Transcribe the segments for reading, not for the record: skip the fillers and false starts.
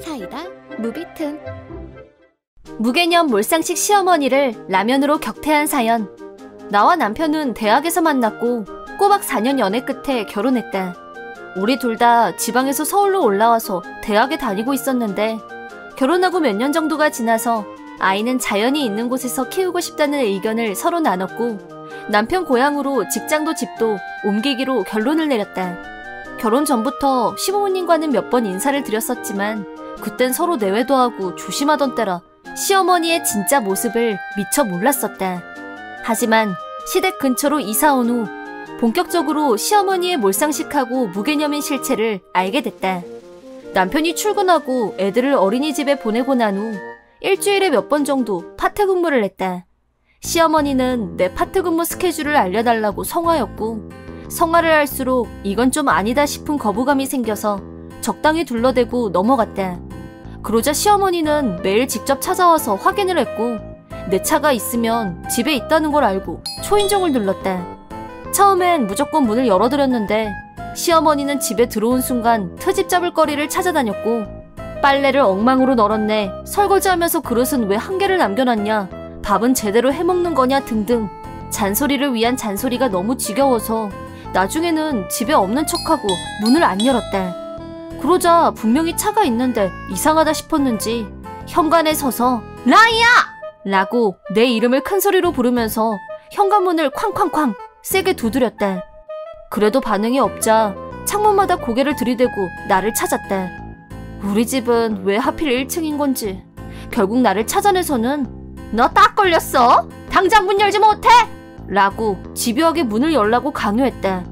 사이다 무비튼. 무개념 몰상식 시어머니를 라면으로 격퇴한 사연. 나와 남편은 대학에서 만났고 꼬박 4년 연애 끝에 결혼했다. 우리 둘 다 지방에서 서울로 올라와서 대학에 다니고 있었는데 결혼하고 몇 년 정도가 지나서 아이는 자연이 있는 곳에서 키우고 싶다는 의견을 서로 나눴고 남편 고향으로 직장도 집도 옮기기로 결론을 내렸다. 결혼 전부터 시부모님과는 몇 번 인사를 드렸었지만 그땐 서로 내외도 하고 조심하던 때라 시어머니의 진짜 모습을 미처 몰랐었다. 하지만 시댁 근처로 이사 온 후 본격적으로 시어머니의 몰상식하고 무개념인 실체를 알게 됐다. 남편이 출근하고 애들을 어린이집에 보내고 난 후 일주일에 몇 번 정도 파트근무를 했다. 시어머니는 내 파트근무 스케줄을 알려달라고 성화였고 성화를 할수록 이건 좀 아니다 싶은 거부감이 생겨서 적당히 둘러대고 넘어갔다. 그러자 시어머니는 매일 직접 찾아와서 확인을 했고 내 차가 있으면 집에 있다는 걸 알고 초인종을 눌렀다. 처음엔 무조건 문을 열어드렸는데 시어머니는 집에 들어온 순간 트집 잡을 거리를 찾아다녔고 빨래를 엉망으로 널었네, 설거지하면서 그릇은 왜 한 개를 남겨놨냐, 밥은 제대로 해먹는 거냐 등등 잔소리를 위한 잔소리가 너무 지겨워서 나중에는 집에 없는 척하고 문을 안 열었다. 그러자 분명히 차가 있는데 이상하다 싶었는지 현관에 서서 라이야! 라고 내 이름을 큰 소리로 부르면서 현관문을 쾅쾅쾅 세게 두드렸다. 그래도 반응이 없자 창문마다 고개를 들이대고 나를 찾았다. 우리 집은 왜 하필 1층인 건지. 결국 나를 찾아내서는 너 딱 걸렸어? 당장 문 열지 못해? 라고 집요하게 문을 열라고 강요했다.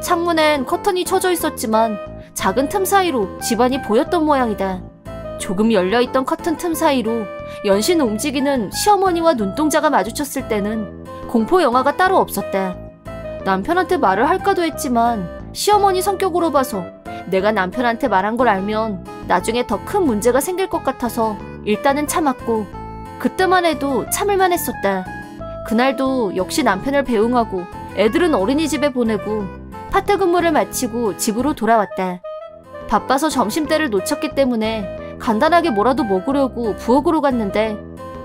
창문엔 커튼이 쳐져 있었지만 작은 틈 사이로 집안이 보였던 모양이다. 조금 열려있던 커튼 틈 사이로 연신 움직이는 시어머니와 눈동자가 마주쳤을 때는 공포 영화가 따로 없었다. 남편한테 말을 할까도 했지만 시어머니 성격으로 봐서 내가 남편한테 말한 걸 알면 나중에 더 큰 문제가 생길 것 같아서 일단은 참았고 그때만 해도 참을만 했었다. 그날도 역시 남편을 배웅하고 애들은 어린이집에 보내고 파트 근무를 마치고 집으로 돌아왔다. 바빠서 점심때를 놓쳤기 때문에 간단하게 뭐라도 먹으려고 부엌으로 갔는데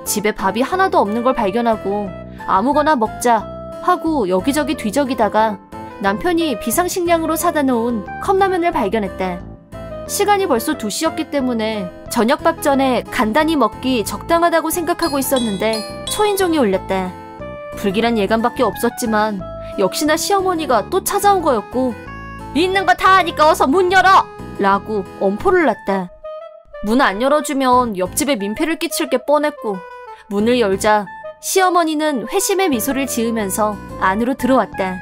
집에 밥이 하나도 없는 걸 발견하고 아무거나 먹자 하고 여기저기 뒤적이다가 남편이 비상식량으로 사다 놓은 컵라면을 발견했다. 시간이 벌써 2시였기 때문에 저녁밥 전에 간단히 먹기 적당하다고 생각하고 있었는데 초인종이 울렸다. 불길한 예감밖에 없었지만 역시나 시어머니가 또 찾아온 거였고 있는 거 다 아니까 어서 문 열어! 라고 엄포를 놨다. 문 안 열어주면 옆집에 민폐를 끼칠 게 뻔했고 문을 열자 시어머니는 회심의 미소를 지으면서 안으로 들어왔다.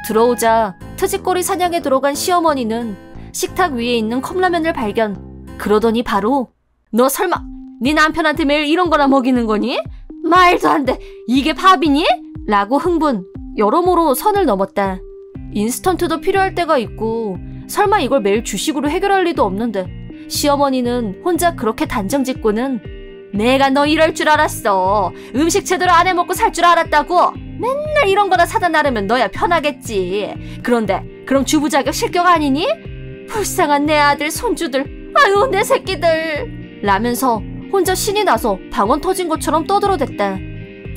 들어오자 트집거리 사냥에 들어간 시어머니는 식탁 위에 있는 컵라면을 발견. 그러더니 바로 너 설마 네 남편한테 매일 이런 거나 먹이는 거니? 말도 안 돼. 이게 밥이니? 라고 흥분. 여러모로 선을 넘었다. 인스턴트도 필요할 때가 있고 설마 이걸 매일 주식으로 해결할 리도 없는데 시어머니는 혼자 그렇게 단정짓고는 내가 너 이럴 줄 알았어. 음식 제대로 안 해먹고 살 줄 알았다고. 맨날 이런 거나 사다 나르면 너야 편하겠지. 그런데 그럼 주부 자격 실격 아니니? 불쌍한 내 아들 손주들. 아유 내 새끼들. 라면서 혼자 신이 나서 방언 터진 것처럼 떠들어댔다.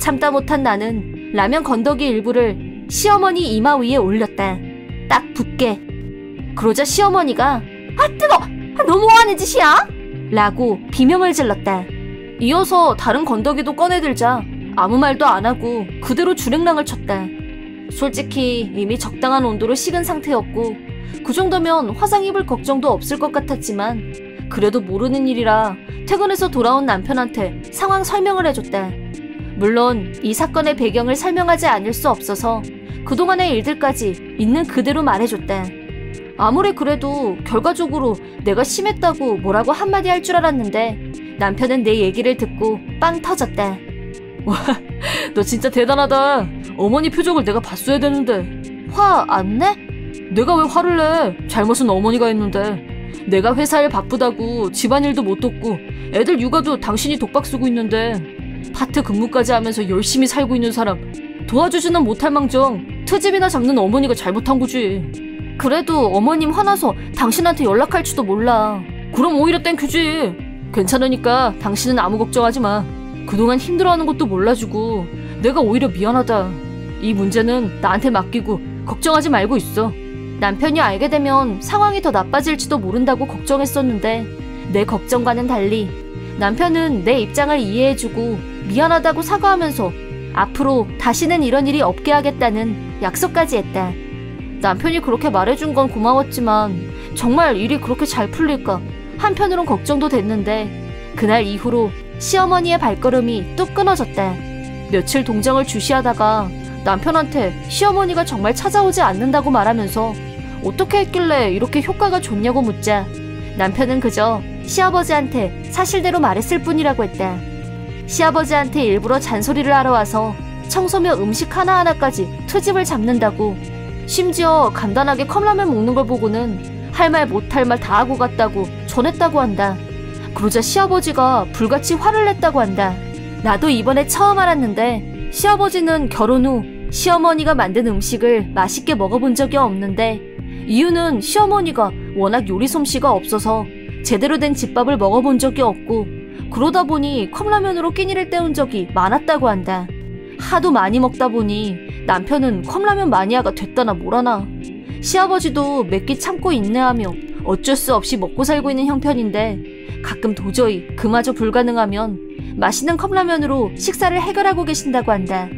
참다 못한 나는 라면 건더기 일부를 시어머니 이마 위에 올렸다. 딱 붙게. 그러자 시어머니가 아 뜨거! 너 뭐하는 짓이야? 라고 비명을 질렀다. 이어서 다른 건더기도 꺼내들자 아무 말도 안 하고 그대로 주랭랑을 쳤다. 솔직히 이미 적당한 온도로 식은 상태였고 그 정도면 화상 입을 걱정도 없을 것 같았지만 그래도 모르는 일이라 퇴근해서 돌아온 남편한테 상황 설명을 해줬다. 물론 이 사건의 배경을 설명하지 않을 수 없어서 그동안의 일들까지 있는 그대로 말해줬다. 아무리 그래도 결과적으로 내가 심했다고 뭐라고 한마디 할 줄 알았는데 남편은 내 얘기를 듣고 빵 터졌다. 와, 너 진짜 대단하다. 어머니 표정을 내가 봤어야 되는데. 화 안 내? 내가 왜 화를 내? 잘못은 어머니가 했는데. 내가 회사 일 바쁘다고 집안일도 못 돕고 애들 육아도 당신이 독박 쓰고 있는데 파트 근무까지 하면서 열심히 살고 있는 사람 도와주지는 못할 망정 트집이나 잡는 어머니가 잘못한 거지. 그래도 어머님 화나서 당신한테 연락할지도 몰라. 그럼 오히려 땡큐지. 괜찮으니까 당신은 아무 걱정하지 마. 그동안 힘들어하는 것도 몰라주고 내가 오히려 미안하다. 이 문제는 나한테 맡기고 걱정하지 말고 있어. 남편이 알게 되면 상황이 더 나빠질지도 모른다고 걱정했었는데 내 걱정과는 달리 남편은 내 입장을 이해해주고 미안하다고 사과하면서 앞으로 다시는 이런 일이 없게 하겠다는 약속까지 했다. 남편이 그렇게 말해준 건 고마웠지만 정말 일이 그렇게 잘 풀릴까 한편으론 걱정도 됐는데 그날 이후로 시어머니의 발걸음이 뚝 끊어졌다. 며칠 동정을 주시하다가 남편한테 시어머니가 정말 찾아오지 않는다고 말하면서 어떻게 했길래 이렇게 효과가 좋냐고 묻자 남편은 그저 시아버지한테 사실대로 말했을 뿐이라고 했다. 시아버지한테 일부러 잔소리를 하러 와서 청소며 음식 하나하나까지 트집을 잡는다고, 심지어 간단하게 컵라면 먹는 걸 보고는 할 말 못할 말 다 하고 갔다고 전했다고 한다. 그러자 시아버지가 불같이 화를 냈다고 한다. 나도 이번에 처음 알았는데 시아버지는 결혼 후 시어머니가 만든 음식을 맛있게 먹어본 적이 없는데 이유는 시어머니가 워낙 요리 솜씨가 없어서 제대로 된 집밥을 먹어본 적이 없고 그러다 보니 컵라면으로 끼니를 때운 적이 많았다고 한다. 하도 많이 먹다 보니 남편은 컵라면 마니아가 됐다나 뭐라나. 시아버지도 몇 끼 참고 인내하며 어쩔 수 없이 먹고 살고 있는 형편인데 가끔 도저히 그마저 불가능하면 맛있는 컵라면으로 식사를 해결하고 계신다고 한다.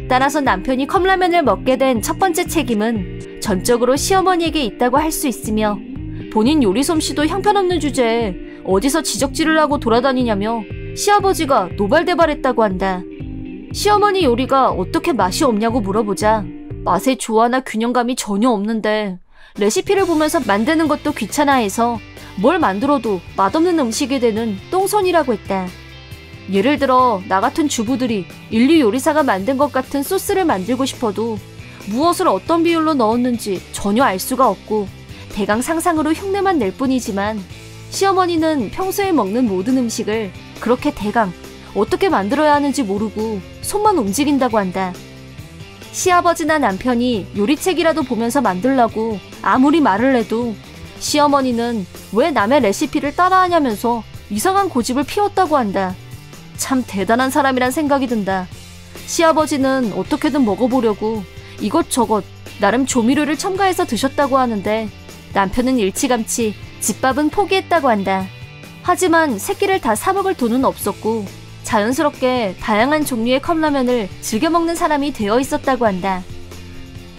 따라서 남편이 컵라면을 먹게 된 첫 번째 책임은 전적으로 시어머니에게 있다고 할 수 있으며 본인 요리 솜씨도 형편없는 주제에 어디서 지적질을 하고 돌아다니냐며 시아버지가 노발대발했다고 한다. 시어머니 요리가 어떻게 맛이 없냐고 물어보자 맛의 조화나 균형감이 전혀 없는데 레시피를 보면서 만드는 것도 귀찮아해서 뭘 만들어도 맛없는 음식이 되는 똥손이라고 했다. 예를 들어 나 같은 주부들이 인류 요리사가 만든 것 같은 소스를 만들고 싶어도 무엇을 어떤 비율로 넣었는지 전혀 알 수가 없고 대강 상상으로 흉내만 낼 뿐이지만 시어머니는 평소에 먹는 모든 음식을 그렇게 대강 어떻게 만들어야 하는지 모르고 손만 움직인다고 한다. 시아버지나 남편이 요리책이라도 보면서 만들라고 아무리 말을 해도 시어머니는 왜 남의 레시피를 따라하냐면서 이상한 고집을 피웠다고 한다. 참 대단한 사람이란 생각이 든다. 시아버지는 어떻게든 먹어보려고 이것저것 나름 조미료를 첨가해서 드셨다고 하는데 남편은 일찌감치 집밥은 포기했다고 한다. 하지만 새끼를 다 사 먹을 돈은 없었고 자연스럽게 다양한 종류의 컵라면을 즐겨 먹는 사람이 되어 있었다고 한다.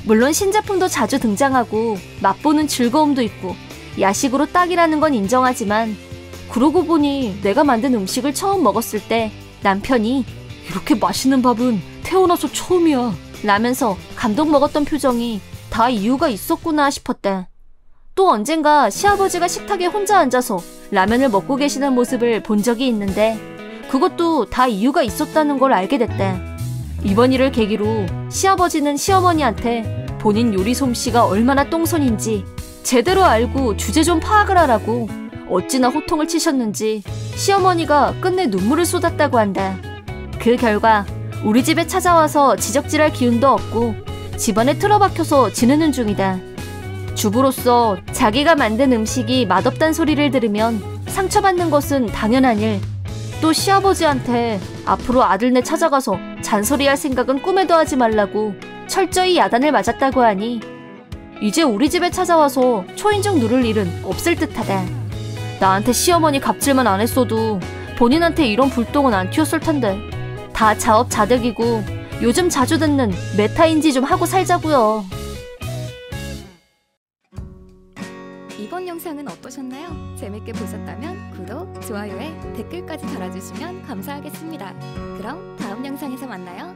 물론 신제품도 자주 등장하고 맛보는 즐거움도 있고 야식으로 딱이라는 건 인정하지만 그러고 보니 내가 만든 음식을 처음 먹었을 때 남편이 이렇게 맛있는 밥은 태어나서 처음이야 라면서 감동 먹었던 표정이 다 이유가 있었구나 싶었다. 또 언젠가 시아버지가 식탁에 혼자 앉아서 라면을 먹고 계시는 모습을 본 적이 있는데 그것도 다 이유가 있었다는 걸 알게 됐다. 이번 일을 계기로 시아버지는 시어머니한테 본인 요리 솜씨가 얼마나 똥손인지 제대로 알고 주제 좀 파악을 하라고 어찌나 호통을 치셨는지 시어머니가 끝내 눈물을 쏟았다고 한다. 그 결과 우리 집에 찾아와서 지적질할 기운도 없고 집안에 틀어박혀서 지내는 중이다. 주부로서 자기가 만든 음식이 맛없단 소리를 들으면 상처받는 것은 당연한 일. 또 시아버지한테 앞으로 아들네 찾아가서 잔소리할 생각은 꿈에도 하지 말라고 철저히 야단을 맞았다고 하니 이제 우리 집에 찾아와서 초인종 누를 일은 없을 듯하다. 나한테 시어머니 갑질만 안 했어도 본인한테 이런 불똥은 안 튀었을 텐데 다 자업자득이고 요즘 자주 듣는 메타인지 좀 하고 살자고요. 이번 영상은 어떠셨나요? 재밌게 보셨다면 구독, 좋아요에 댓글까지 달아주시면 감사하겠습니다. 그럼 다음 영상에서 만나요.